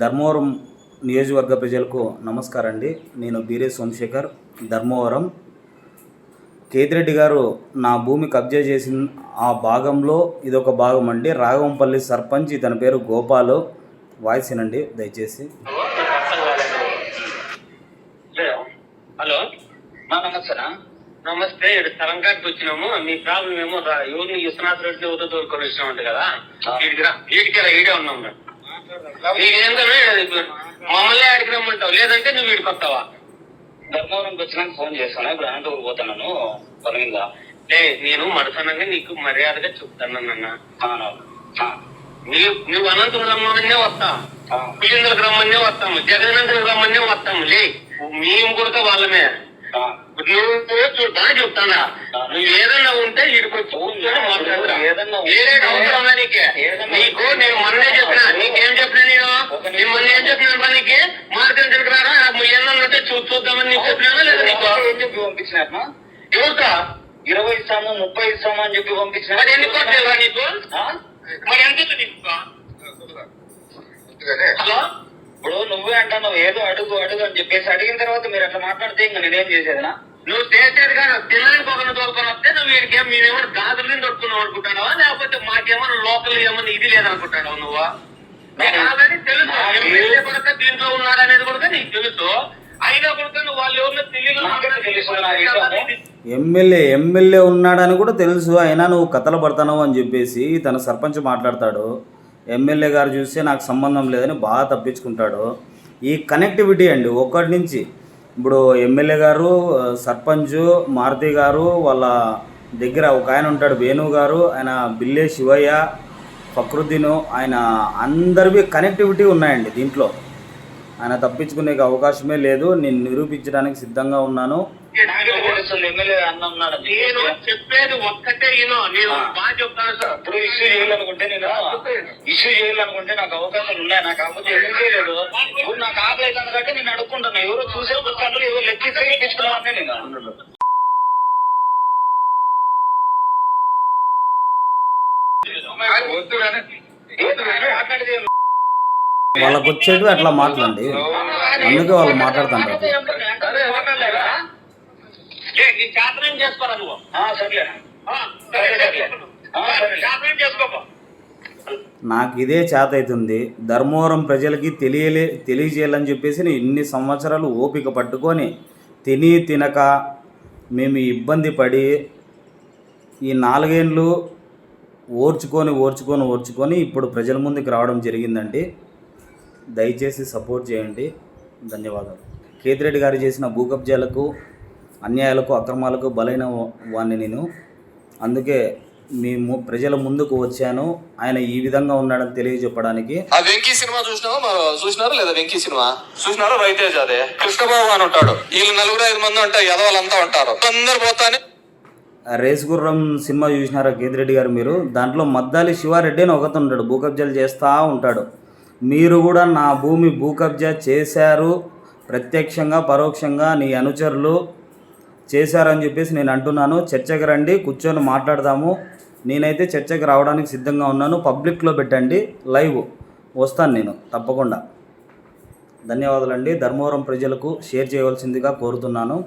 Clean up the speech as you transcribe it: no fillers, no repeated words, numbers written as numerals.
ధర్మవరం నియోజకవర్గ ప్రజలకు నమస్కారం అండి. నేను బీరే సోమశేఖర్, ధర్మవరం. కేతిరెడ్డి గారు నా భూమి కబ్జా చేసిన ఆ భాగంలో ఇదొక భాగం అండి. రాఘవంపల్లి సర్పంచ్, ఇతని పేరు గోపాలు. వాయిస్ వినండి దయచేసి. హలో, నమస్తే. ఇక్కడ స్థలంకాడికి వచ్చినాము. మీ ప్రాబ్లం ఏమో ఎవరిని విశ్వనాథ్ రెడ్డి ఎవరితో తోలుకొని వచ్చినామంట కదా, ఈడికే ఉన్నాం. మమ్మల్ని ఆడికి రమ్మంటావు, లేదంటే నువ్వు వీడికి వస్తావా? ధర్మవరంకి వచ్చినాక ఫోన్ చేస్తాను. ఇప్పుడు అనంతపురం పోతున్నాను పనిగా. నేను మనసనంగా నీకు మర్యాదగా చెప్తానన్న. నువ్వు అనంతపురం రమ్మనే వస్తా, పులిందరికి రమ్మనే వస్తాము, జగనంతరికి రమ్మనే వస్తాము. మేము కూడా వాళ్ళమే. నువ్వు చూద్దా చెప్తానా? నువ్వు ఏదన్నా ఉంటే ఇడికొచ్చి అవసరం నీకే. నీకు నేను మొన్నే చెప్పినా, నీకేం చెప్పినా? నేను మొన్న ఏం చెప్పినా? నీకు మార్కెట్ రారా ఏమన్నా ఉంటే చూద్దామని నీకు చెప్పినా లేదా? నీకు ఏం చెప్పి పంపించినా? ఎవరికా 20 ఇస్తాము 30 ఇస్తాము అని చెప్పి పంపించిన. మరి ఎన్ని కోట్లేవా నీకు? మరి ఎంత నీకు? హలో, ఇప్పుడు నువ్వే అంటావు ఏదో అడుగు అని చెప్పేసి అడిగిన తర్వాత మీరు అట్లా మాట్లాడితే ఇంకా నేనేం చేసేదినా? నువ్వు చేసేది కానీ తినడానికి ఒకరిని తోలుకొని వస్తే నువ్వు వీడికి మేమేమో గాజులని దొరుకుతున్నావు అనుకుంటావా, లేకపోతే మాకేమన్నా లోకల్ ఏమన్నా ఇది లేదనుకుంటావు నువ్వు? ఆల్రెడీ తెలుసు ఎమ్మెల్యే కూడా దీంట్లో ఉన్నాడనేది కూడా నీకు తెలుసు. అయినా కూడా నువ్వు వాళ్ళు ఎవరిలో ఎమ్మెల్యే ఉన్నాడని కూడా తెలుసు. అయినా నువ్వు కథలు పడతావు అని చెప్పేసి తన సర్పంచ్ మాట్లాడతాడు. ఎమ్మెల్యే గారు చూస్తే నాకు సంబంధం లేదని బాగా తప్పించుకుంటాడు. ఈ కనెక్టివిటీ అండి ఒకటి నుంచి. ఇప్పుడు ఎమ్మెల్యే గారు, సర్పంచ్ మారుతి గారు, వాళ్ళ దగ్గర ఒక ఆయన ఉంటాడు వేణు గారు, ఆయన బిల్లే శివయ్య, ఫక్రుద్దీను, ఆయన అందరివి కనెక్టివిటీ ఉన్నాయండి దీంట్లో. ఆయన తప్పించుకునే అవకాశమే లేదు. నేను నిరూపించడానికి సిద్ధంగా ఉన్నాను. చెప్పేది ఒక్కటే నేను బాగా చెప్తాను సార్. ఇప్పుడు ఇష్యూ చేయాలనుకుంటే నాకు అవకాశాలు ఉన్నాయి. నాకు కాకపోతే ఎందుకు చేయలేదు? ఇప్పుడు నాకు ఆకలి అవుతుంది కాబట్టి నేను అడుక్కుంటున్నా. ఎవరో చూసే పుస్తకాలు ఎవరు లెక్కిస్తే ఎక్కించుకున్నామని నేను వాళ్ళకు వచ్చేటివి అట్లా మాట్లాడండి, అందుకే వాళ్ళు మాట్లాడుతుంటారు. నాకు ఇదే చేత అవుతుంది. ధర్మవరం ప్రజలకి తెలియజేయాలని చెప్పేసి నేను ఇన్ని సంవత్సరాలు ఓపిక పట్టుకొని తినక మేము ఇబ్బంది పడి ఈ 4 ఏళ్ళు ఓర్చుకొని ఇప్పుడు ప్రజల ముందుకు రావడం జరిగిందండి. దయచేసి సపోర్ట్ చేయండి. ధన్యవాదాలు. కేతిరెడ్డి గారు చేసిన భూ కబ్జాలకు, అన్యాయాలకు, అక్రమాలకు బలైన వాడిని నేను. అందుకే మేము ప్రజల ముందుకు వచ్చాను. ఆయన ఈ విధంగా ఉన్నాడని తెలియజెప్పడానికి. ఆ వెంకీ సినిమా చూసినారా లేదా? వెంకీ సినిమా చూసినారా? రైతేజ్ అదే కృష్ణబాబు అని ఉంటాడు. వీళ్ళు 4-5 మంది ఉంటారు, ఎదవాళ్ళంతా ఉంటారు. అందరు పోతానే రేసు గుర్రం సినిమా చూసినారా కేతిరెడ్డి గారు మీరు? దాంట్లో మద్దాలి శివారెడ్డి అని ఒకతను ఉంటాడు, భూ కబ్జాలు చేస్తూ ఉంటాడు. మీరు కూడా నా భూమి భూ కబ్జా చేశారు, ప్రత్యక్షంగా పరోక్షంగా నీ అనుచరులు చేశారని చెప్పేసి నేను అంటున్నాను. చర్చకు రండి, కూర్చొని మాట్లాడదాము. నేనైతే చర్చకు రావడానికి సిద్ధంగా ఉన్నాను. పబ్లిక్లో పెట్టండి, లైవ్ వస్తాను నేను తప్పకుండా. ధన్యవాదాలండి. ధర్మవరం ప్రజలకు షేర్ చేయవలసిందిగా కోరుతున్నాను.